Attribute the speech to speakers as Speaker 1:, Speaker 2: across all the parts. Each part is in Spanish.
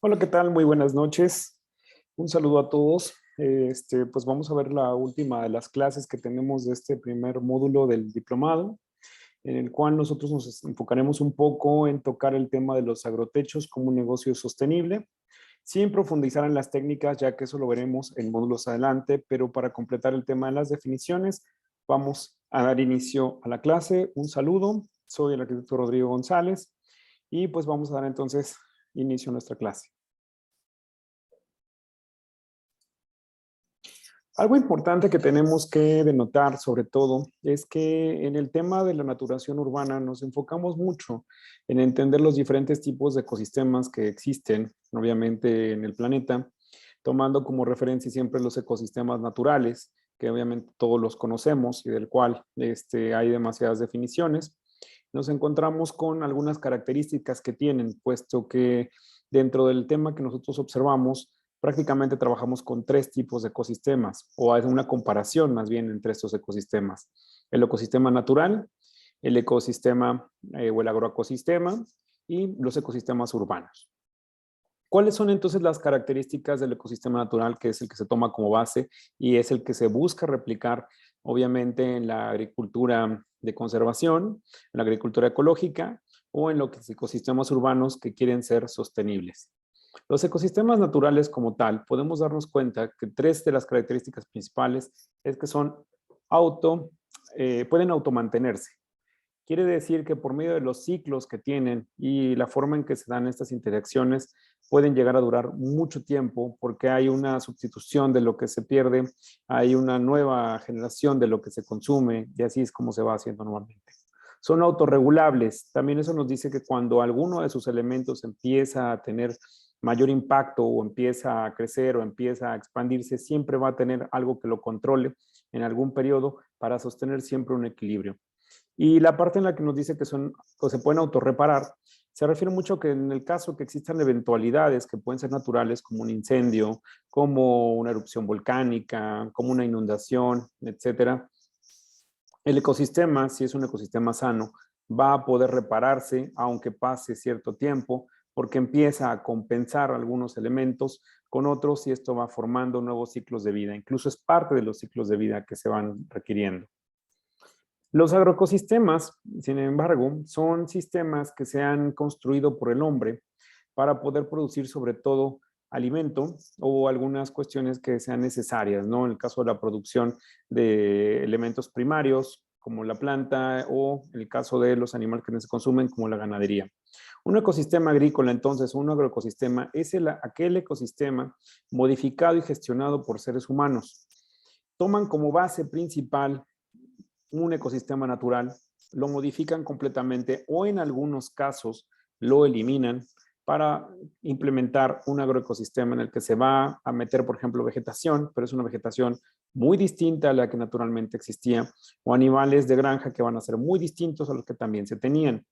Speaker 1: Hola, ¿qué tal? Muy buenas noches. Un saludo a todos. Pues vamos a ver la última de las clases que tenemos de este primer módulo del diplomado, en el cual nosotros nos enfocaremos un poco en tocar el tema de los agrotechos como un negocio sostenible, sin profundizar en las técnicas, ya que eso lo veremos en módulos adelante, pero para completar el tema de las definiciones, vamos a dar inicio a la clase. Un saludo, soy el arquitecto Rodrigo González y pues vamos a dar entonces inicio a nuestra clase. Algo importante que tenemos que denotar, sobre todo, es que en el tema de la naturación urbana nos enfocamos mucho en entender los diferentes tipos de ecosistemas que existen, obviamente, en el planeta, tomando como referencia siempre los ecosistemas naturales, que obviamente todos los conocemos y del cual hay demasiadas definiciones. Nos encontramos con algunas características que tienen, puesto que dentro del tema que nosotros observamos, prácticamente trabajamos con tres tipos de ecosistemas, o hay una comparación más bien entre estos ecosistemas. El ecosistema natural, el ecosistema o el agroecosistema y los ecosistemas urbanos. ¿Cuáles son entonces las características del ecosistema natural, que es el que se toma como base y es el que se busca replicar, obviamente, en la agricultura de conservación, en la agricultura ecológica o en los ecosistemas urbanos que quieren ser sostenibles? Los ecosistemas naturales como tal, podemos darnos cuenta que tres de las características principales es que pueden automantenerse. Quiere decir que por medio de los ciclos que tienen y la forma en que se dan estas interacciones, pueden llegar a durar mucho tiempo porque hay una sustitución de lo que se pierde, hay una nueva generación de lo que se consume y así es como se va haciendo normalmente. Son autorregulables. También eso nos dice que cuando alguno de sus elementos empieza a tener mayor impacto o empieza a crecer o empieza a expandirse, siempre va a tener algo que lo controle en algún periodo para sostener siempre un equilibrio. Y la parte en la que nos dice que son, o se pueden autorreparar, se refiere mucho a que en el caso que existan eventualidades que pueden ser naturales, como un incendio, como una erupción volcánica, como una inundación, etcétera, el ecosistema, si es un ecosistema sano, va a poder repararse aunque pase cierto tiempo, porque empieza a compensar algunos elementos con otros y esto va formando nuevos ciclos de vida. Incluso es parte de los ciclos de vida que se van requiriendo. Los agroecosistemas, sin embargo, son sistemas que se han construido por el hombre para poder producir sobre todo alimento o algunas cuestiones que sean necesarias, ¿no? En el caso de la producción de elementos primarios, como la planta, o en el caso de los animales que se consumen, como la ganadería. Un ecosistema agrícola, entonces, un agroecosistema, es aquel ecosistema modificado y gestionado por seres humanos. Toman como base principal un ecosistema natural, lo modifican completamente o en algunos casos lo eliminan para implementar un agroecosistema en el que se va a meter, por ejemplo, vegetación, pero es una vegetación muy distinta a la que naturalmente existía, o animales de granja que van a ser muy distintos a los que también se tenían.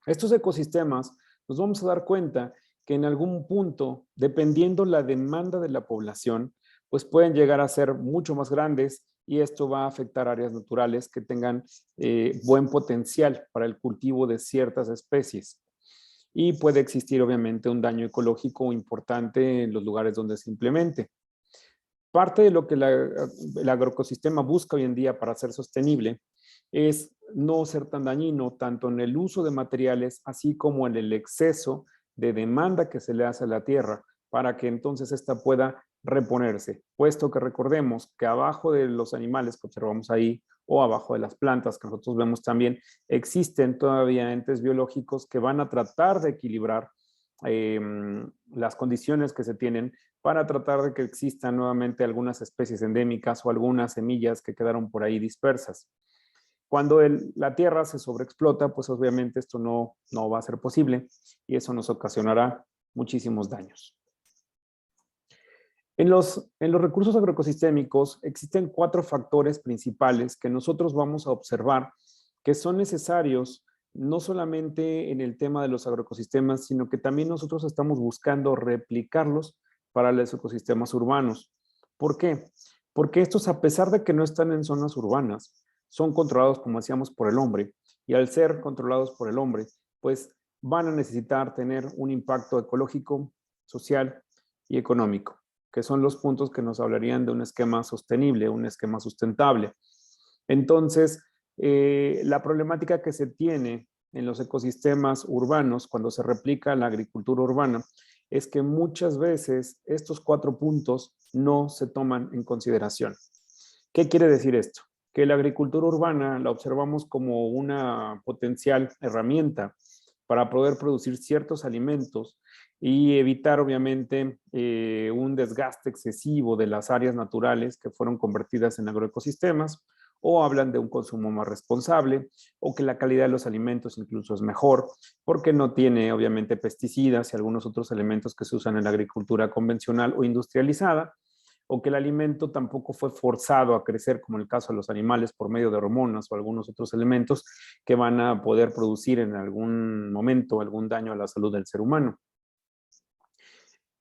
Speaker 1: Estos ecosistemas nos vamos a dar cuenta que en algún punto, dependiendo la demanda de la población, pues pueden llegar a ser mucho más grandes y esto va a afectar áreas naturales que tengan buen potencial para el cultivo de ciertas especies. Y puede existir obviamente un daño ecológico importante en los lugares donde se implemente. Parte de lo que el agroecosistema busca hoy en día para ser sostenible es no ser tan dañino tanto en el uso de materiales así como en el exceso de demanda que se le hace a la tierra para que entonces ésta pueda reponerse, puesto que recordemos que abajo de los animales que observamos ahí o abajo de las plantas que nosotros vemos también, existen todavía entes biológicos que van a tratar de equilibrar eh, las condiciones que se tienen para tratar de que existan nuevamente algunas especies endémicas o algunas semillas que quedaron por ahí dispersas. Cuando la tierra se sobreexplota, pues obviamente esto no va a ser posible y eso nos ocasionará muchísimos daños. En los recursos agroecosistémicos existen 4 factores principales que nosotros vamos a observar que son necesarios no solamente en el tema de los agroecosistemas, sino que también nosotros estamos buscando replicarlos para los ecosistemas urbanos. ¿Por qué? Porque estos, a pesar de que no están en zonas urbanas, son controlados, como decíamos, por el hombre. Y al ser controlados por el hombre, pues van a necesitar tener un impacto ecológico, social y económico, que son los puntos que nos hablarían de un esquema sostenible, un esquema sustentable. Entonces, la problemática que se tiene en los ecosistemas urbanos cuando se replica la agricultura urbana es que muchas veces estos 4 puntos no se toman en consideración. ¿Qué quiere decir esto? Que la agricultura urbana la observamos como una potencial herramienta para poder producir ciertos alimentos y evitar obviamente un desgaste excesivo de las áreas naturales que fueron convertidas en agroecosistemas, o hablan de un consumo más responsable, o que la calidad de los alimentos incluso es mejor, porque no tiene obviamente pesticidas y algunos otros elementos que se usan en la agricultura convencional o industrializada, o que el alimento tampoco fue forzado a crecer, como en el caso de los animales, por medio de hormonas o algunos otros elementos que van a poder producir en algún momento algún daño a la salud del ser humano.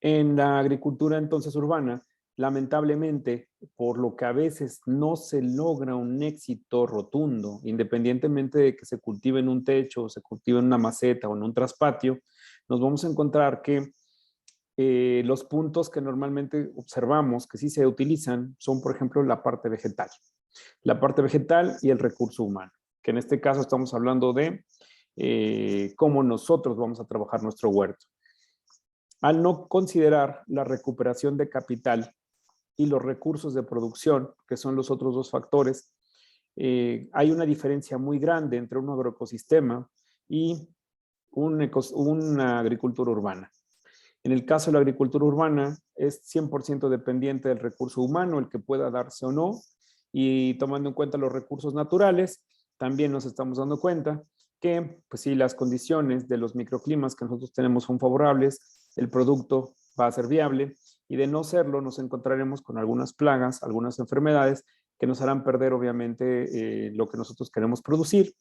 Speaker 1: En la agricultura entonces urbana, lamentablemente, por lo que a veces no se logra un éxito rotundo, independientemente de que se cultive en un techo, o se cultive en una maceta o en un traspatio, nos vamos a encontrar que los puntos que normalmente observamos que sí se utilizan son, por ejemplo, la parte vegetal. La parte vegetal y el recurso humano, que en este caso estamos hablando de cómo nosotros vamos a trabajar nuestro huerto. Al no considerar la recuperación de capital y los recursos de producción, que son los otros 2 factores, hay una diferencia muy grande entre un agroecosistema y una agricultura urbana. En el caso de la agricultura urbana, es 100% dependiente del recurso humano, el que pueda darse o no, y tomando en cuenta los recursos naturales, también nos estamos dando cuenta que, pues si las condiciones de los microclimas que nosotros tenemos son favorables, el producto va a ser viable, y de no serlo nos encontraremos con algunas plagas, algunas enfermedades que nos harán perder obviamente lo que nosotros queremos producir.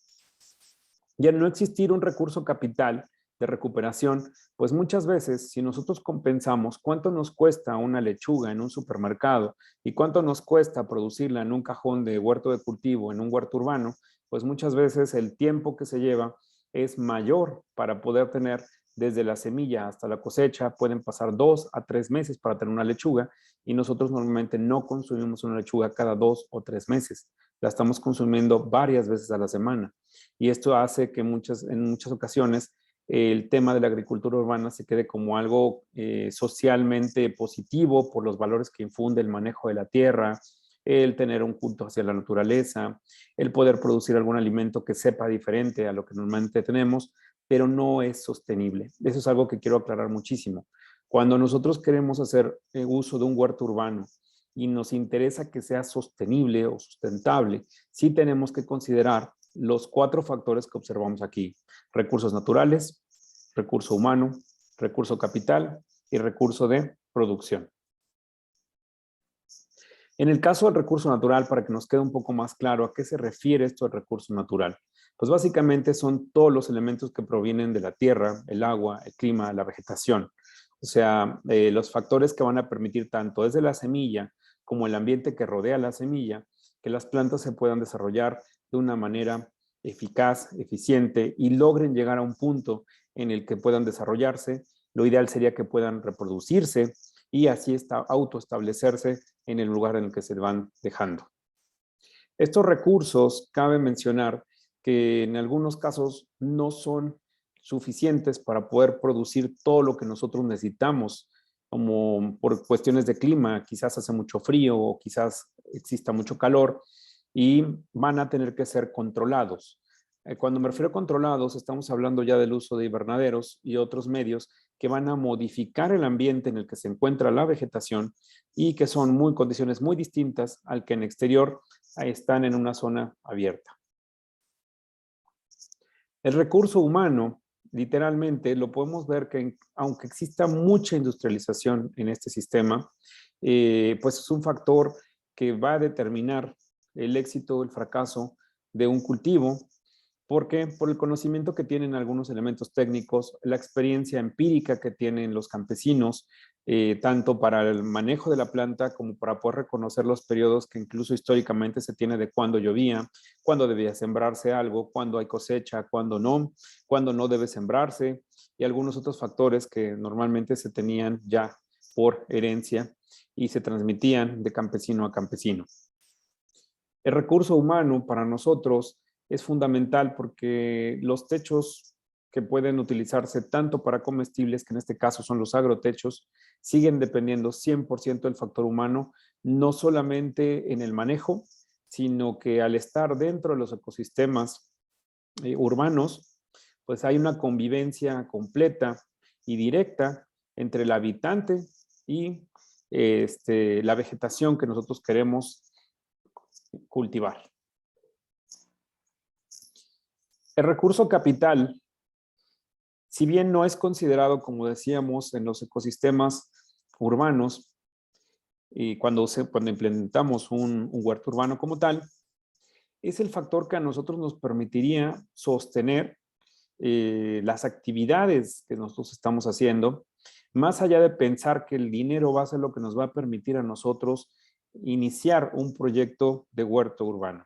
Speaker 1: Y al no existir un recurso capital de recuperación, pues muchas veces si nosotros compensamos cuánto nos cuesta una lechuga en un supermercado y cuánto nos cuesta producirla en un cajón de huerto de cultivo, en un huerto urbano, pues muchas veces el tiempo que se lleva es mayor para poder tener desde la semilla hasta la cosecha. Pueden pasar 2 a 3 meses para tener una lechuga, y nosotros normalmente no consumimos una lechuga cada 2 o 3 meses. La estamos consumiendo varias veces a la semana. Y esto hace que en muchas ocasiones el tema de la agricultura urbana se quede como algo socialmente positivo por los valores que infunde el manejo de la tierra, el tener un culto hacia la naturaleza, el poder producir algún alimento que sepa diferente a lo que normalmente tenemos, pero no es sostenible. Eso es algo que quiero aclarar muchísimo. Cuando nosotros queremos hacer uso de un huerto urbano y nos interesa que sea sostenible o sustentable, sí tenemos que considerar los 4 factores que observamos aquí: recursos naturales, recurso humano, recurso capital y recurso de producción. En el caso del recurso natural, para que nos quede un poco más claro a qué se refiere esto del recurso natural, pues básicamente son todos los elementos que provienen de la tierra, el agua, el clima, la vegetación. O sea, los factores que van a permitir tanto desde la semilla como el ambiente que rodea la semilla, que las plantas se puedan desarrollar de una manera eficaz, eficiente, y logren llegar a un punto en el que puedan desarrollarse. Lo ideal sería que puedan reproducirse y así autoestablecerse en el lugar en el que se van dejando. Estos recursos, cabe mencionar que en algunos casos no son suficientes para poder producir todo lo que nosotros necesitamos, como por cuestiones de clima, quizás hace mucho frío o quizás exista mucho calor, y van a tener que ser controlados. Cuando me refiero a controlados, estamos hablando ya del uso de invernaderos y otros medios que van a modificar el ambiente en el que se encuentra la vegetación, y que son condiciones muy distintas al que en exterior están en una zona abierta. El recurso humano, literalmente, lo podemos ver que aunque exista mucha industrialización en este sistema, pues es un factor que va a determinar el éxito o el fracaso de un cultivo. ¿Por qué? Por el conocimiento que tienen algunos elementos técnicos, la experiencia empírica que tienen los campesinos, tanto para el manejo de la planta como para poder reconocer los periodos que incluso históricamente se tiene de cuándo llovía, cuándo debía sembrarse algo, cuándo hay cosecha, cuándo no debe sembrarse, y algunos otros factores que normalmente se tenían ya por herencia y se transmitían de campesino a campesino. El recurso humano para nosotros es fundamental porque los techos que pueden utilizarse tanto para comestibles, que en este caso son los agrotechos, siguen dependiendo 100% del factor humano, no solamente en el manejo, sino que al estar dentro de los ecosistemas urbanos, pues hay una convivencia completa y directa entre el habitante y la vegetación que nosotros queremos cultivar. El recurso capital, si bien no es considerado, como decíamos, en los ecosistemas urbanos, y cuando implementamos un huerto urbano como tal, es el factor que a nosotros nos permitiría sostener las actividades que nosotros estamos haciendo, más allá de pensar que el dinero va a ser lo que nos va a permitir a nosotros iniciar un proyecto de huerto urbano.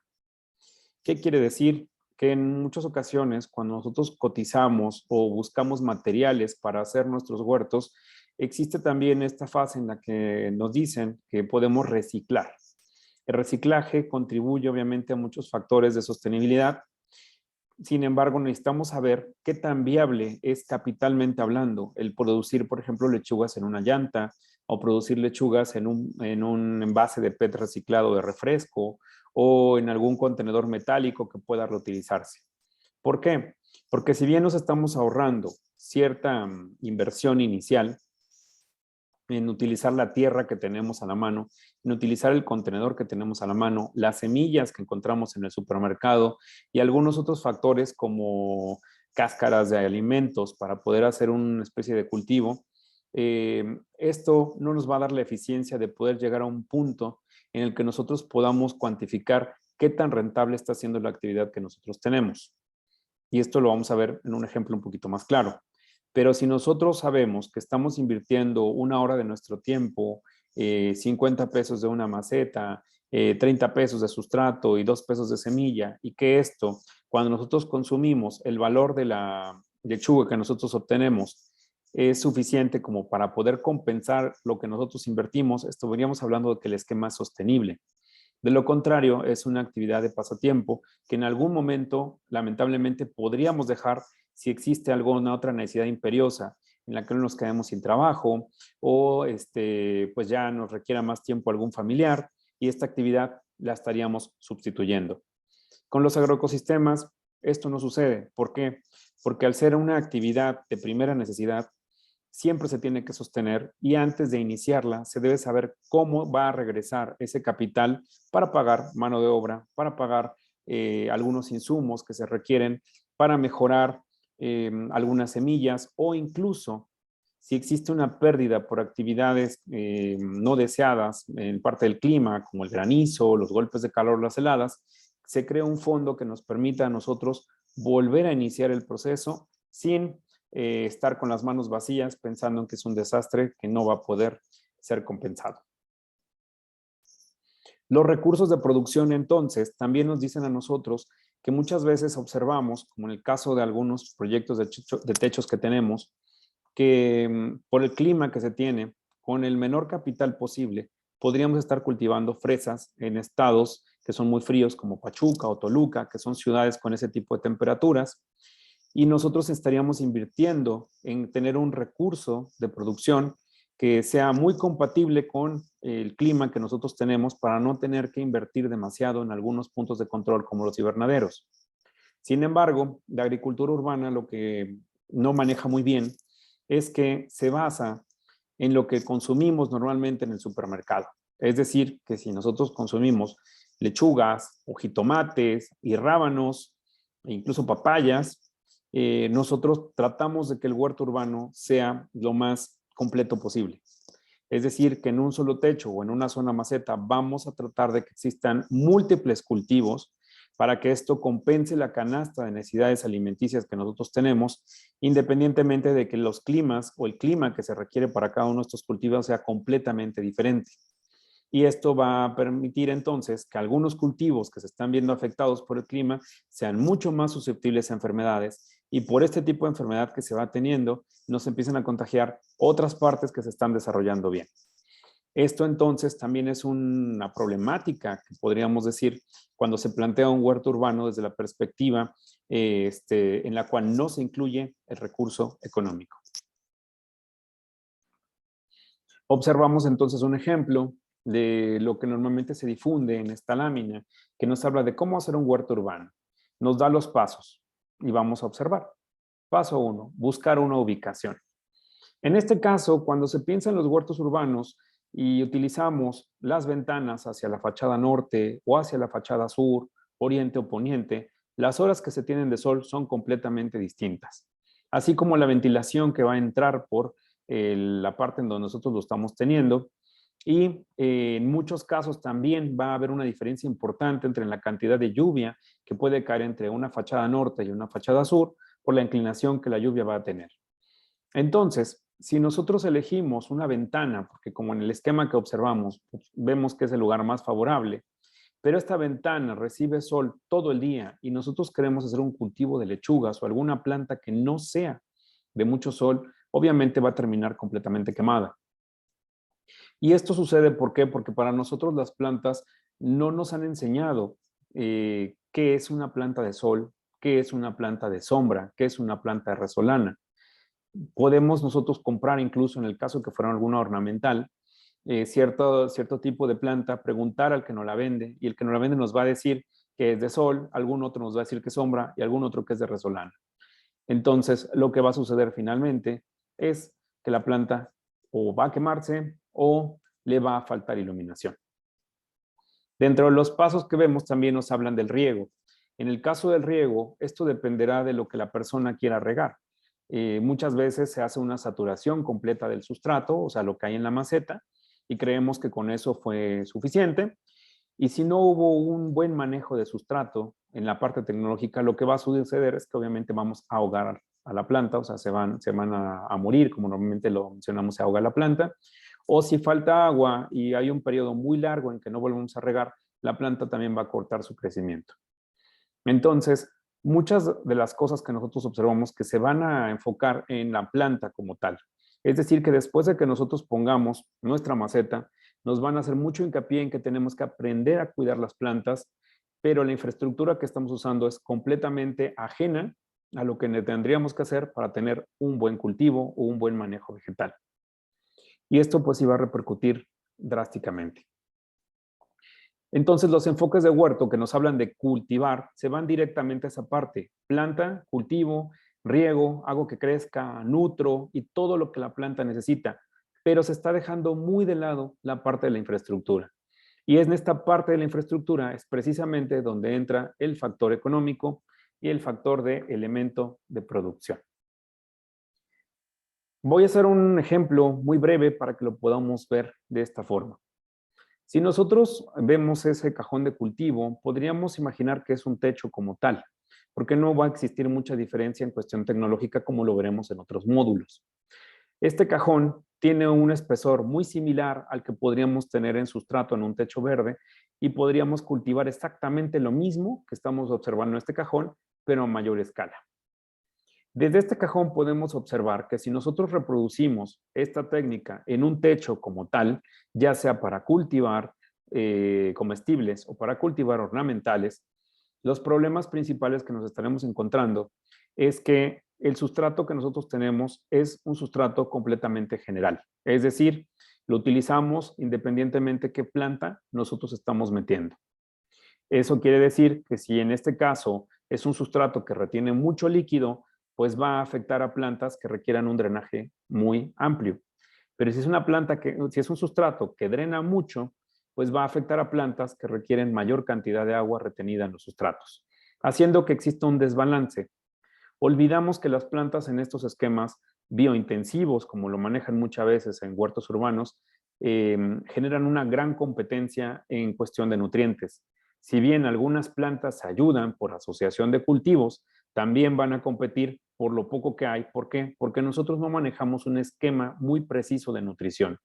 Speaker 1: ¿Qué quiere decir? Que en muchas ocasiones, cuando nosotros cotizamos o buscamos materiales para hacer nuestros huertos, existe también esta fase en la que nos dicen que podemos reciclar. El reciclaje contribuye obviamente a muchos factores de sostenibilidad. Sin embargo, necesitamos saber qué tan viable es capitalmente hablando el producir, por ejemplo, lechugas en una llanta o producir lechugas en un envase de PET reciclado de refresco o en algún contenedor metálico que pueda reutilizarse. ¿Por qué? Porque si bien nos estamos ahorrando cierta inversión inicial en utilizar la tierra que tenemos a la mano, en utilizar el contenedor que tenemos a la mano, las semillas que encontramos en el supermercado y algunos otros factores como cáscaras de alimentos para poder hacer una especie de cultivo, esto no nos va a dar la eficiencia de poder llegar a un punto en el que nosotros podamos cuantificar qué tan rentable está siendo la actividad que nosotros tenemos. Y esto lo vamos a ver en un ejemplo un poquito más claro. Pero si nosotros sabemos que estamos invirtiendo una hora de nuestro tiempo, 50 pesos de una maceta, 30 pesos de sustrato y 2 pesos de semilla, y que esto, cuando nosotros consumimos el valor de la lechuga que nosotros obtenemos, es suficiente como para poder compensar lo que nosotros invertimos, estaríamos hablando de que el esquema es sostenible. De lo contrario, es una actividad de pasatiempo que en algún momento, lamentablemente, podríamos dejar si existe alguna otra necesidad imperiosa en la que no nos quedemos sin trabajo o pues ya nos requiera más tiempo algún familiar y esta actividad la estaríamos sustituyendo. Con los agroecosistemas, esto no sucede. ¿Por qué? Porque al ser una actividad de primera necesidad, siempre se tiene que sostener y antes de iniciarla se debe saber cómo va a regresar ese capital para pagar mano de obra, para pagar algunos insumos que se requieren para mejorar algunas semillas o incluso si existe una pérdida por actividades no deseadas en parte del clima, como el granizo, los golpes de calor, las heladas, se crea un fondo que nos permita a nosotros volver a iniciar el proceso sin estar con las manos vacías pensando en que es un desastre que no va a poder ser compensado. Los recursos de producción entonces también nos dicen a nosotros que muchas veces observamos, como en el caso de algunos proyectos de techos que tenemos, que por el clima que se tiene, con el menor capital posible, podríamos estar cultivando fresas en estados que son muy fríos como Pachuca o Toluca, que son ciudades con ese tipo de temperaturas, y nosotros estaríamos invirtiendo en tener un recurso de producción que sea muy compatible con el clima que nosotros tenemos para no tener que invertir demasiado en algunos puntos de control como los invernaderos. Sin embargo, la agricultura urbana lo que no maneja muy bien es que se basa en lo que consumimos normalmente en el supermercado. Es decir, que si nosotros consumimos lechugas o jitomates y rábanos, e incluso papayas, nosotros tratamos de que el huerto urbano sea lo más completo posible. Es decir, que en un solo techo o en una zona maceta vamos a tratar de que existan múltiples cultivos para que esto compense la canasta de necesidades alimenticias que nosotros tenemos, independientemente de que los climas o el clima que se requiere para cada uno de estos cultivos sea completamente diferente. Y esto va a permitir entonces que algunos cultivos que se están viendo afectados por el clima sean mucho más susceptibles a enfermedades, y por este tipo de enfermedad que se va teniendo, nos empiezan a contagiar otras partes que se están desarrollando bien. Esto entonces también es una problemática que podríamos decir cuando se plantea un huerto urbano desde la perspectiva en la cual no se incluye el recurso económico. Observamos entonces un ejemplo de lo que normalmente se difunde en esta lámina, que nos habla de cómo hacer un huerto urbano. Nos da los pasos y vamos a observar. Paso 1, buscar una ubicación. En este caso, cuando se piensa en los huertos urbanos y utilizamos las ventanas hacia la fachada norte o hacia la fachada sur, oriente o poniente, las horas que se tienen de sol son completamente distintas. Así como la ventilación que va a entrar por la parte en donde nosotros lo estamos teniendo. Y en muchos casos también va a haber una diferencia importante entre la cantidad de lluvia que puede caer entre una fachada norte y una fachada sur por la inclinación que la lluvia va a tener. Entonces, si nosotros elegimos una ventana, porque como en el esquema que observamos, pues, vemos que es el lugar más favorable, pero esta ventana recibe sol todo el día y nosotros queremos hacer un cultivo de lechugas o alguna planta que no sea de mucho sol, obviamente va a terminar completamente quemada. Y esto sucede, ¿por qué? Porque para nosotros las plantas no nos han enseñado qué es una planta de sol, qué es una planta de sombra, qué es una planta de resolana. Podemos nosotros comprar, incluso en el caso que fuera alguna ornamental, cierto tipo de planta, preguntar al que nos la vende, y el que nos la vende nos va a decir que es de sol, algún otro nos va a decir que es sombra y algún otro que es de resolana. Entonces, lo que va a suceder finalmente es que la planta o va a quemarse o le va a faltar iluminación. Dentro de los pasos que vemos también nos hablan del riego. En el caso del riego, esto dependerá de lo que la persona quiera regar. Muchas veces se hace una saturación completa del sustrato, o sea, lo que hay en la maceta, y creemos que con eso fue suficiente. Y si no hubo un buen manejo de sustrato en la parte tecnológica, lo que va a suceder es que obviamente vamos a ahogar a la planta, o sea, se van a morir, como normalmente lo mencionamos, se ahoga la planta. O si falta agua y hay un periodo muy largo en que no volvemos a regar, la planta también va a cortar su crecimiento. Entonces, muchas de las cosas que nosotros observamos que se van a enfocar en la planta como tal. Es decir, que después de que nosotros pongamos nuestra maceta, nos van a hacer mucho hincapié en que tenemos que aprender a cuidar las plantas, pero la infraestructura que estamos usando es completamente ajena a lo que tendríamos que hacer para tener un buen cultivo o un buen manejo vegetal. Y esto pues iba a repercutir drásticamente. Entonces los enfoques de huerto que nos hablan de cultivar se van directamente a esa parte. Planta, cultivo, riego, hago que crezca, nutro y todo lo que la planta necesita. Pero se está dejando muy de lado la parte de la infraestructura. Y en esta parte de la infraestructura es precisamente donde entra el factor económico y el factor de elemento de producción. Voy a hacer un ejemplo muy breve para que lo podamos ver de esta forma. Si nosotros vemos ese cajón de cultivo, podríamos imaginar que es un techo como tal, porque no va a existir mucha diferencia en cuestión tecnológica como lo veremos en otros módulos. Este cajón tiene un espesor muy similar al que podríamos tener en sustrato en un techo verde y podríamos cultivar exactamente lo mismo que estamos observando en este cajón, pero a mayor escala. Desde este cajón podemos observar que si nosotros reproducimos esta técnica en un techo como tal, ya sea para cultivar comestibles o para cultivar ornamentales, los problemas principales que nos estaremos encontrando es que el sustrato que nosotros tenemos es un sustrato completamente general. Es decir, lo utilizamos independientemente qué planta nosotros estamos metiendo. Eso quiere decir que si en este caso es un sustrato que retiene mucho líquido, pues va a afectar a plantas que requieran un drenaje muy amplio. Pero si es una planta si es un sustrato que drena mucho, pues va a afectar a plantas que requieren mayor cantidad de agua retenida en los sustratos, haciendo que exista un desbalance. Olvidamos que las plantas en estos esquemas biointensivos, como lo manejan muchas veces en huertos urbanos, generan una gran competencia en cuestión de nutrientes. Si bien algunas plantas ayudan por asociación de cultivos, también van a competir por lo poco que hay. ¿Por qué? Porque nosotros no manejamos un esquema muy preciso de nutrición.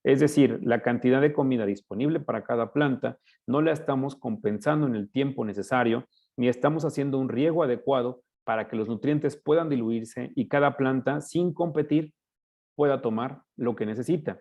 Speaker 1: Es decir, la cantidad de comida disponible para cada planta no la estamos compensando en el tiempo necesario, ni estamos haciendo un riego adecuado para que los nutrientes puedan diluirse y cada planta, sin competir, pueda tomar lo que necesita.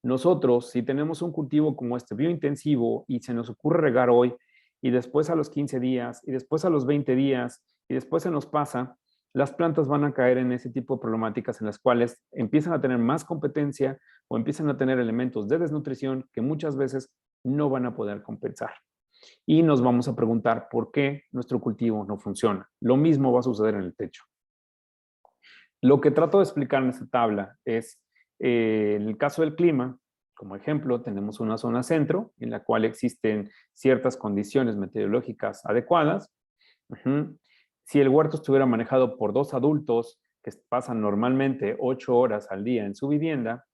Speaker 1: Nosotros, si tenemos un cultivo como este biointensivo y se nos ocurre regar hoy y después a los 15 días y después a los 20 días y después se nos pasa, las plantas van a caer en ese tipo de problemáticas en las cuales empiezan a tener más competencia o empiezan a tener elementos de desnutrición que muchas veces no van a poder compensar. Y nos vamos a preguntar por qué nuestro cultivo no funciona. Lo mismo va a suceder en el techo. Lo que trato de explicar en esta tabla es, en el caso del clima, como ejemplo, tenemos una zona centro en la cual existen ciertas condiciones meteorológicas adecuadas. Si el huerto estuviera manejado por 2 adultos que pasan normalmente 8 horas al día en su vivienda,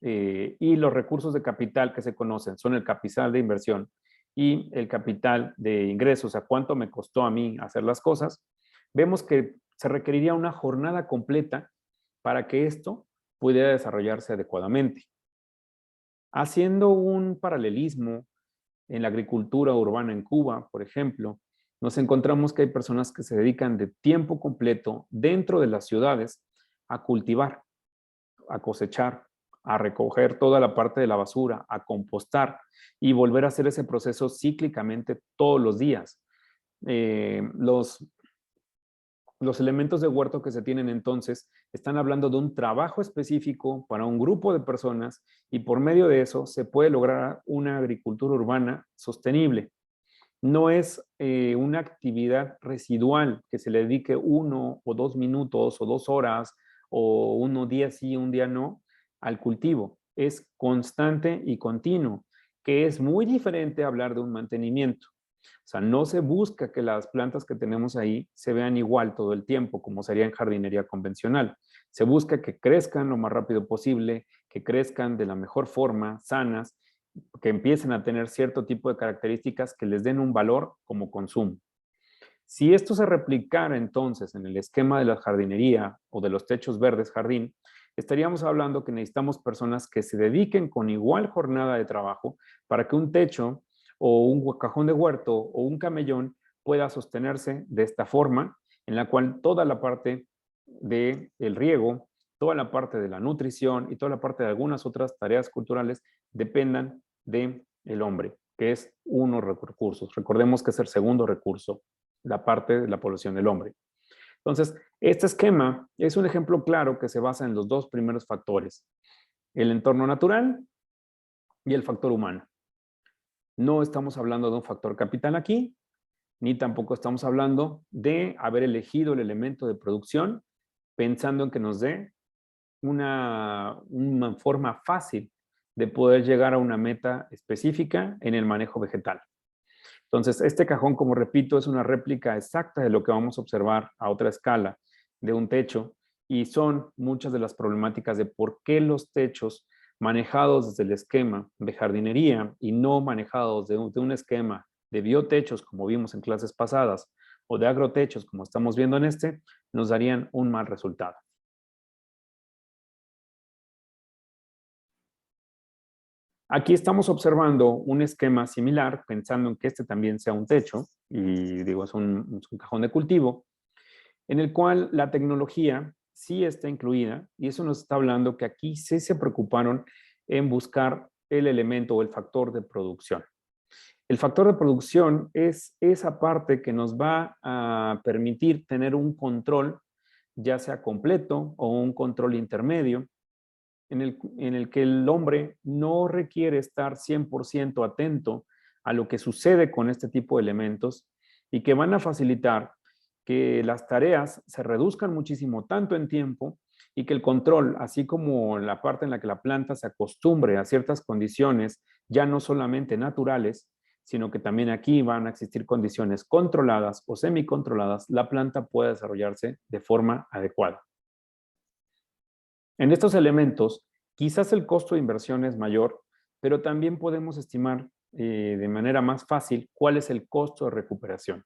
Speaker 1: y los recursos de capital que se conocen son el capital de inversión y el capital de ingresos, o sea, cuánto me costó a mí hacer las cosas, vemos que se requeriría una jornada completa para que esto pudiera desarrollarse adecuadamente. Haciendo un paralelismo en la agricultura urbana en Cuba, por ejemplo, nos encontramos que hay personas que se dedican de tiempo completo dentro de las ciudades a cultivar, a cosechar, a recoger toda la parte de la basura, a compostar y volver a hacer ese proceso cíclicamente todos los días. Los elementos de huerto que se tienen entonces están hablando de un trabajo específico para un grupo de personas y por medio de eso se puede lograr una agricultura urbana sostenible. No es una actividad residual que se le dedique 1 o 2 minutos o 2 horas o un día sí, un día no al cultivo. Es constante y continuo, que es muy diferente a hablar de un mantenimiento. O sea, no se busca que las plantas que tenemos ahí se vean igual todo el tiempo, como sería en jardinería convencional. Se busca que crezcan lo más rápido posible, que crezcan de la mejor forma, sanas, que empiecen a tener cierto tipo de características que les den un valor como consumo. Si esto se replicara entonces en el esquema de la jardinería o de los techos verdes jardín, estaríamos hablando que necesitamos personas que se dediquen con igual jornada de trabajo para que un techo o un cajón de huerto o un camellón pueda sostenerse de esta forma, en la cual toda la parte del riego, toda la parte de la nutrición y toda la parte de algunas otras tareas culturales dependan del hombre, que es uno de los recursos. Recordemos que es el segundo recurso, la parte de la población del hombre. Entonces, este esquema es un ejemplo claro que se basa en los 2 primeros factores, el entorno natural y el factor humano. No estamos hablando de un factor capital aquí, ni tampoco estamos hablando de haber elegido el elemento de producción pensando en que nos dé una forma fácil de poder llegar a una meta específica en el manejo vegetal. Entonces, este cajón, como repito, es una réplica exacta de lo que vamos a observar a otra escala de un techo y son muchas de las problemáticas de por qué los techos manejados desde el esquema de jardinería y no manejados de un esquema de biotechos, como vimos en clases pasadas, o de agrotechos, como estamos viendo en este, nos darían un mal resultado. Aquí estamos observando un esquema similar, pensando en que este también sea un techo, y digo, es un cajón de cultivo, en el cual la tecnología sí está incluida, y eso nos está hablando que aquí sí se preocuparon en buscar el elemento o el factor de producción. El factor de producción es esa parte que nos va a permitir tener un control, ya sea completo o un control intermedio, en el que el hombre no requiere estar 100% atento a lo que sucede con este tipo de elementos y que van a facilitar que las tareas se reduzcan muchísimo tanto en tiempo y que el control, así como la parte en la que la planta se acostumbre a ciertas condiciones, ya no solamente naturales, sino que también aquí van a existir condiciones controladas o semicontroladas, la planta pueda desarrollarse de forma adecuada. En estos elementos, quizás el costo de inversión es mayor, pero también podemos estimar de manera más fácil cuál es el costo de recuperación.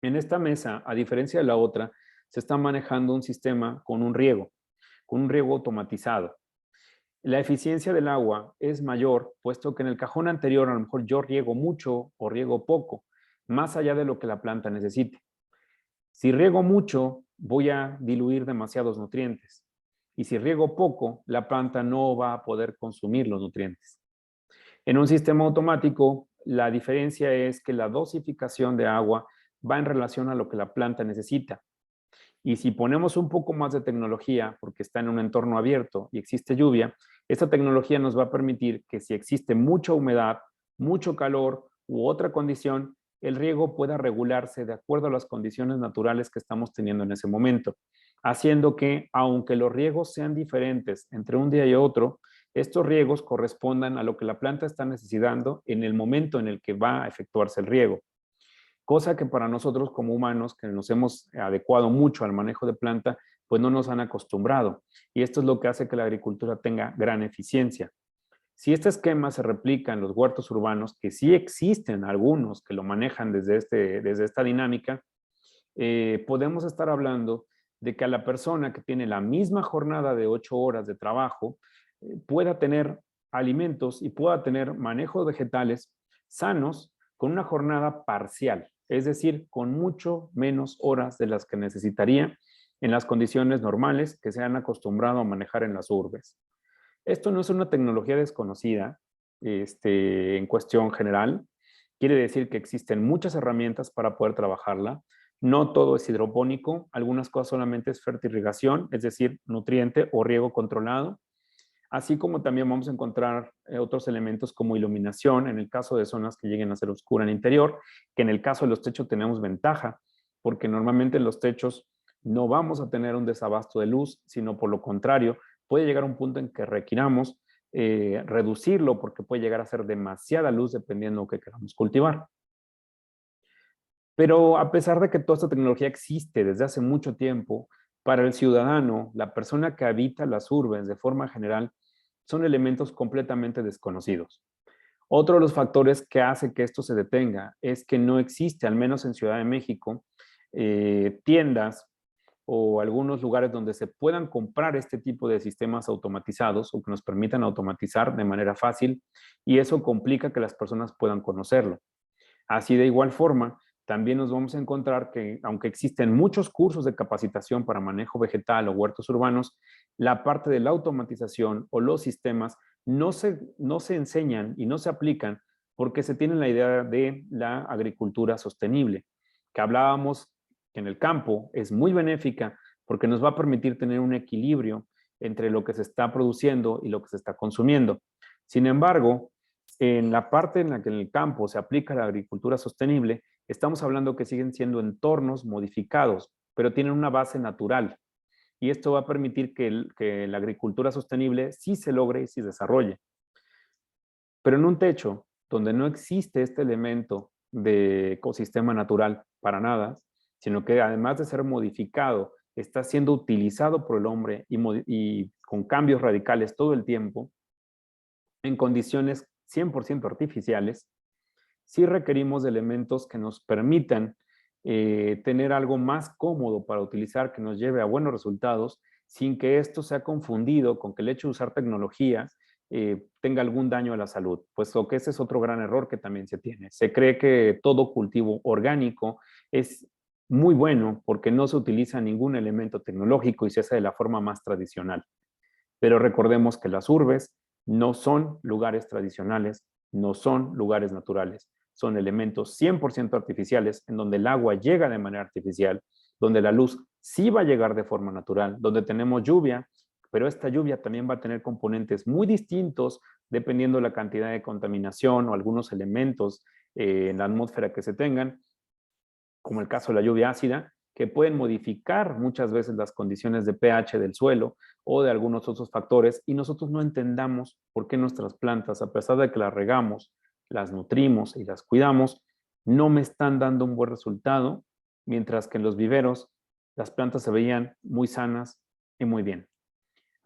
Speaker 1: En esta mesa, a diferencia de la otra, se está manejando un sistema con un riego automatizado. La eficiencia del agua es mayor, puesto que en el cajón anterior a lo mejor yo riego mucho o riego poco, más allá de lo que la planta necesite. Si riego mucho, voy a diluir demasiados nutrientes. Y si riego poco, la planta no va a poder consumir los nutrientes. En un sistema automático, la diferencia es que la dosificación de agua va en relación a lo que la planta necesita. Y si ponemos un poco más de tecnología, porque está en un entorno abierto y existe lluvia, esta tecnología nos va a permitir que si existe mucha humedad, mucho calor u otra condición, el riego pueda regularse de acuerdo a las condiciones naturales que estamos teniendo en ese momento, haciendo que, aunque los riegos sean diferentes entre un día y otro, estos riegos correspondan a lo que la planta está necesitando en el momento en el que va a efectuarse el riego. Cosa que para nosotros como humanos, que nos hemos adecuado mucho al manejo de planta, pues no nos han acostumbrado. Y esto es lo que hace que la agricultura tenga gran eficiencia. Si este esquema se replica en los huertos urbanos, que sí existen algunos que lo manejan desde esta dinámica, podemos estar hablando de que a la persona que tiene la misma jornada de 8 horas de trabajo pueda tener alimentos y pueda tener manejos vegetales sanos con una jornada parcial, es decir, con mucho menos horas de las que necesitaría en las condiciones normales que se han acostumbrado a manejar en las urbes. Esto no es una tecnología desconocida en cuestión general. Quiere decir que existen muchas herramientas para poder trabajarla. No todo es hidropónico, algunas cosas solamente es fertirrigación, es decir, nutriente o riego controlado. Así como también vamos a encontrar otros elementos como iluminación, en el caso de zonas que lleguen a ser oscura en el interior, que en el caso de los techos tenemos ventaja, porque normalmente en los techos no vamos a tener un desabasto de luz, sino por lo contrario, puede llegar a un punto en que requiramos reducirlo porque puede llegar a ser demasiada luz dependiendo de lo que queramos cultivar. Pero a pesar de que toda esta tecnología existe desde hace mucho tiempo, para el ciudadano, la persona que habita las urbes de forma general, son elementos completamente desconocidos. Otro de los factores que hace que esto se detenga es que no existe, al menos en Ciudad de México, tiendas o algunos lugares donde se puedan comprar este tipo de sistemas automatizados o que nos permitan automatizar de manera fácil, y eso complica que las personas puedan conocerlo. Así de igual forma, también nos vamos a encontrar que, aunque existen muchos cursos de capacitación para manejo vegetal o huertos urbanos, la parte de la automatización o los sistemas no se enseñan y no se aplican porque se tiene la idea de la agricultura sostenible, que hablábamos que en el campo es muy benéfica porque nos va a permitir tener un equilibrio entre lo que se está produciendo y lo que se está consumiendo. Sin embargo, en la parte en la que en el campo se aplica la agricultura sostenible, estamos hablando que siguen siendo entornos modificados, pero tienen una base natural. Y esto va a permitir que la agricultura sostenible sí se logre y sí se desarrolle. Pero en un techo donde no existe este elemento de ecosistema natural para nada, sino que además de ser modificado, está siendo utilizado por el hombre y con cambios radicales todo el tiempo, en condiciones 100% artificiales, sí requerimos de elementos que nos permitan tener algo más cómodo para utilizar, que nos lleve a buenos resultados, sin que esto sea confundido con que el hecho de usar tecnología tenga algún daño a la salud, puesto que ese es otro gran error que también se tiene. Se cree que todo cultivo orgánico es muy bueno porque no se utiliza ningún elemento tecnológico y se hace de la forma más tradicional. Pero recordemos que las urbes no son lugares tradicionales, no son lugares naturales, son elementos 100% artificiales en donde el agua llega de manera artificial, donde la luz sí va a llegar de forma natural, donde tenemos lluvia, pero esta lluvia también va a tener componentes muy distintos dependiendo de la cantidad de contaminación o algunos elementos en la atmósfera que se tengan, como el caso de la lluvia ácida, que pueden modificar muchas veces las condiciones de pH del suelo o de algunos otros factores y nosotros no entendamos por qué nuestras plantas, a pesar de que las regamos, las nutrimos y las cuidamos, no me están dando un buen resultado, mientras que en los viveros las plantas se veían muy sanas y muy bien.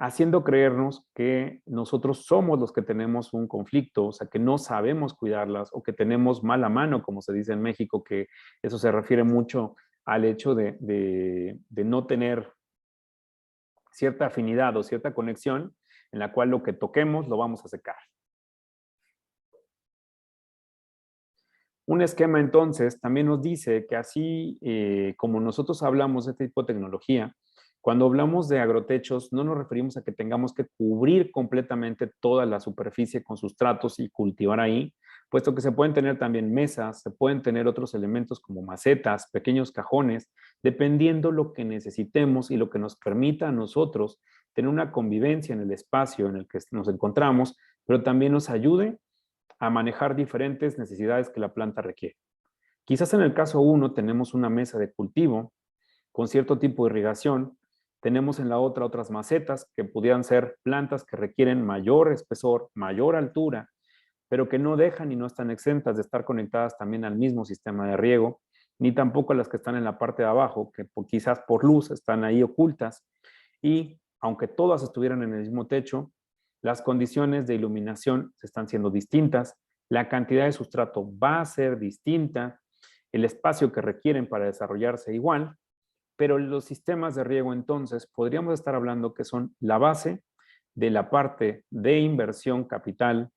Speaker 1: haciendo creernos que nosotros somos los que tenemos un conflicto, o sea, que no sabemos cuidarlas o que tenemos mala mano, como se dice en México, que eso se refiere mucho al hecho de no tener cierta afinidad o cierta conexión en la cual lo que toquemos lo vamos a secar. Un esquema entonces también nos dice que así como nosotros hablamos de este tipo de tecnología, cuando hablamos de agrotechos no nos referimos a que tengamos que cubrir completamente toda la superficie con sustratos y cultivar ahí, puesto que se pueden tener también mesas, se pueden tener otros elementos como macetas, pequeños cajones, dependiendo lo que necesitemos y lo que nos permita a nosotros tener una convivencia en el espacio en el que nos encontramos, pero también nos ayude a manejar diferentes necesidades que la planta requiere. Quizás en el caso 1 tenemos una mesa de cultivo con cierto tipo de irrigación, tenemos en la otra otras macetas que pudieran ser plantas que requieren mayor espesor, mayor altura, pero que no dejan y no están exentas de estar conectadas también al mismo sistema de riego, ni tampoco las que están en la parte de abajo, que quizás por luz están ahí ocultas, y aunque todas estuvieran en el mismo techo, las condiciones de iluminación están siendo distintas, la cantidad de sustrato va a ser distinta, el espacio que requieren para desarrollarse igual, pero los sistemas de riego entonces podríamos estar hablando que son la base de la parte de inversión capital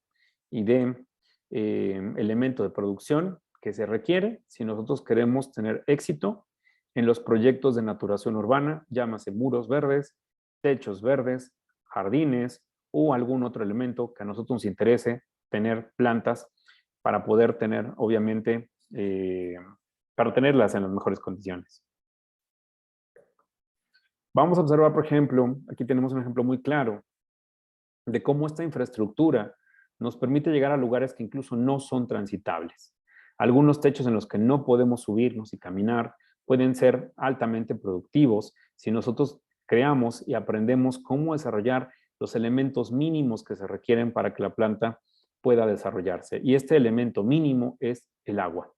Speaker 1: y de elemento de producción que se requiere si nosotros queremos tener éxito en los proyectos de naturación urbana, llámase muros verdes, techos verdes, jardines o algún otro elemento que a nosotros nos interese tener plantas para poder tener, obviamente, para tenerlas en las mejores condiciones. Vamos a observar, por ejemplo, aquí tenemos un ejemplo muy claro de cómo esta infraestructura nos permite llegar a lugares que incluso no son transitables. Algunos techos en los que no podemos subirnos y caminar pueden ser altamente productivos si nosotros creamos y aprendemos cómo desarrollar los elementos mínimos que se requieren para que la planta pueda desarrollarse. Y este elemento mínimo es el agua.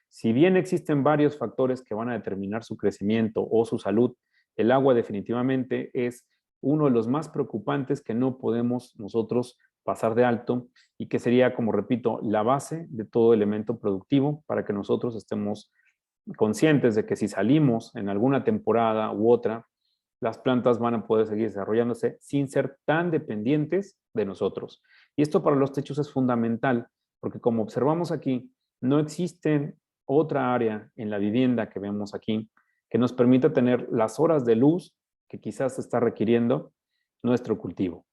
Speaker 1: Si bien existen varios factores que van a determinar su crecimiento o su salud, el agua definitivamente es uno de los más preocupantes que no podemos nosotros pasar de alto y que sería, como repito, la base de todo elemento productivo para que nosotros estemos conscientes de que si salimos en alguna temporada u otra, las plantas van a poder seguir desarrollándose sin ser tan dependientes de nosotros. Y esto para los techos es fundamental, porque como observamos aquí, no existen otra área en la vivienda que vemos aquí que nos permita tener las horas de luz que quizás está requiriendo nuestro cultivo.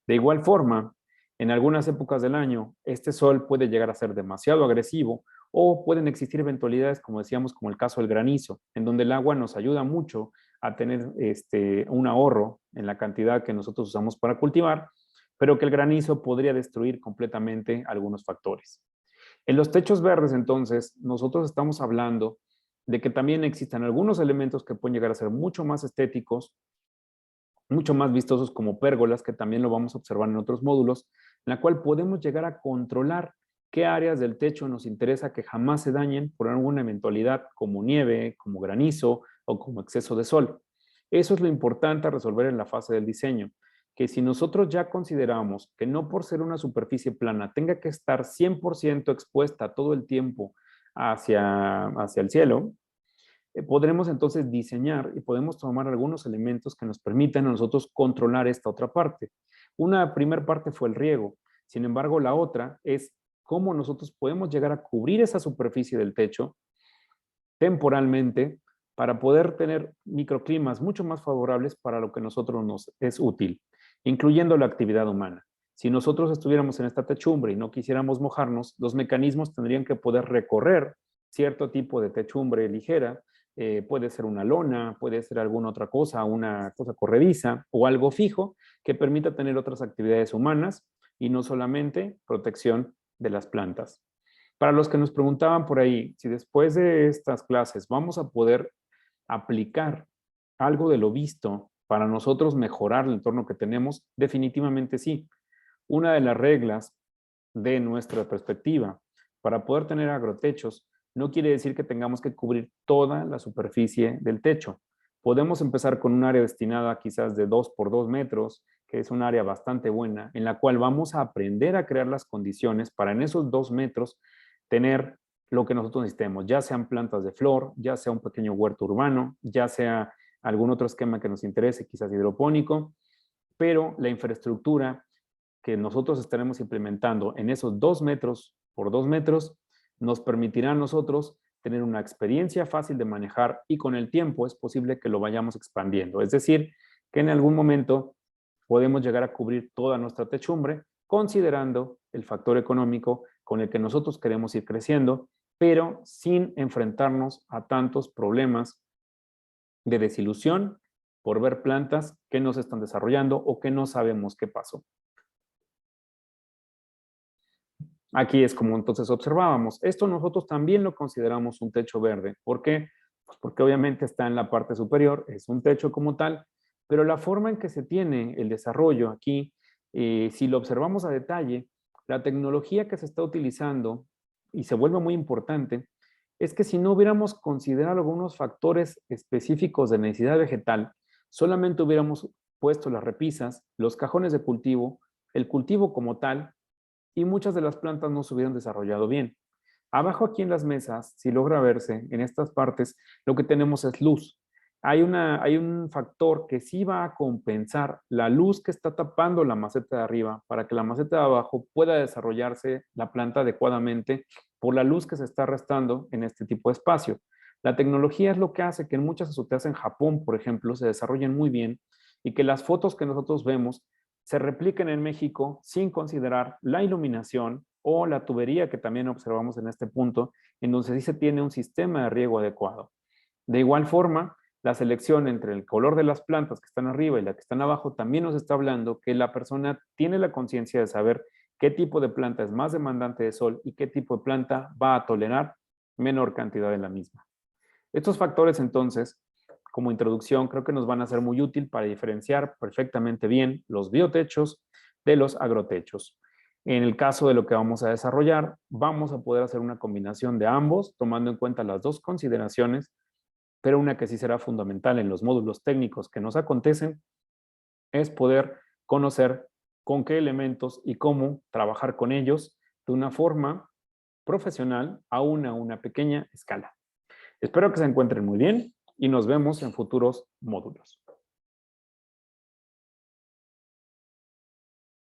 Speaker 1: De igual forma, en algunas épocas del año, este sol puede llegar a ser demasiado agresivo o pueden existir eventualidades, como decíamos, como el caso del granizo, en donde el agua nos ayuda mucho a tener un ahorro en la cantidad que nosotros usamos para cultivar, pero que el granizo podría destruir completamente algunos factores. En los techos verdes, entonces, nosotros estamos hablando de que también existen algunos elementos que pueden llegar a ser mucho más estéticos, mucho más vistosos como pérgolas, que también lo vamos a observar en otros módulos, en la cual podemos llegar a controlar qué áreas del techo nos interesa que jamás se dañen por alguna eventualidad como nieve, como granizo o como exceso de sol. Eso es lo importante a resolver en la fase del diseño, que si nosotros ya consideramos que no por ser una superficie plana tenga que estar 100% expuesta todo el tiempo hacia el cielo, podremos entonces diseñar y podemos tomar algunos elementos que nos permitan a nosotros controlar esta otra parte. Una primera parte fue el riego, sin embargo la otra es cómo nosotros podemos llegar a cubrir esa superficie del techo temporalmente para poder tener microclimas mucho más favorables para lo que a nosotros nos es útil, incluyendo la actividad humana. Si nosotros estuviéramos en esta techumbre y no quisiéramos mojarnos, los mecanismos tendrían que poder recorrer cierto tipo de techumbre ligera, puede ser una lona, puede ser alguna otra cosa, una cosa corrediza o algo fijo que permita tener otras actividades humanas y no solamente protección de las plantas. Para los que nos preguntaban por ahí, si después de estas clases vamos a poder aplicar algo de lo visto para nosotros mejorar el entorno que tenemos, definitivamente sí. Una de las reglas de nuestra perspectiva para poder tener agrotechos no quiere decir que tengamos que cubrir toda la superficie del techo. Podemos empezar con un área destinada quizás de 2 por 2 metros, que es un área bastante buena, en la cual vamos a aprender a crear las condiciones para en esos 2 metros tener lo que nosotros necesitemos, ya sean plantas de flor, ya sea un pequeño huerto urbano, ya sea algún otro esquema que nos interese, quizás hidropónico, pero la infraestructura que nosotros estaremos implementando en esos 2 metros por 2 metros nos permitirá a nosotros tener una experiencia fácil de manejar y con el tiempo es posible que lo vayamos expandiendo. Es decir, que en algún momento podemos llegar a cubrir toda nuestra techumbre considerando el factor económico con el que nosotros queremos ir creciendo, pero sin enfrentarnos a tantos problemas de desilusión por ver plantas que no se están desarrollando o que no sabemos qué pasó. Aquí es como entonces observábamos. Esto nosotros también lo consideramos un techo verde. ¿Por qué? Pues porque obviamente está en la parte superior, es un techo como tal, pero la forma en que se tiene el desarrollo aquí, si lo observamos a detalle, la tecnología que se está utilizando y se vuelve muy importante, es que si no hubiéramos considerado algunos factores específicos de necesidad vegetal, solamente hubiéramos puesto las repisas, los cajones de cultivo, el cultivo como tal, y muchas de las plantas no se hubieran desarrollado bien. Abajo aquí en las mesas, si logra verse en estas partes, lo que tenemos es luz. Hay un factor que sí va a compensar la luz que está tapando la maceta de arriba para que la maceta de abajo pueda desarrollarse la planta adecuadamente por la luz que se está restando en este tipo de espacio. La tecnología es lo que hace que en muchas azoteas en Japón, por ejemplo, se desarrollen muy bien y que las fotos que nosotros vemos se repliquen en México sin considerar la iluminación o la tubería que también observamos en este punto, en donde sí se tiene un sistema de riego adecuado. De igual forma, la selección entre el color de las plantas que están arriba y las que están abajo también nos está hablando que la persona tiene la conciencia de saber qué tipo de planta es más demandante de sol y qué tipo de planta va a tolerar menor cantidad de la misma. Estos factores entonces, como introducción, creo que nos van a ser muy útil para diferenciar perfectamente bien los biotechos de los agrotechos. En el caso de lo que vamos a desarrollar, vamos a poder hacer una combinación de ambos, tomando en cuenta las dos consideraciones, pero una que sí será fundamental en los módulos técnicos que nos acontecen es poder conocer con qué elementos y cómo trabajar con ellos de una forma profesional a una pequeña escala. Espero que se encuentren muy bien y nos vemos en futuros módulos.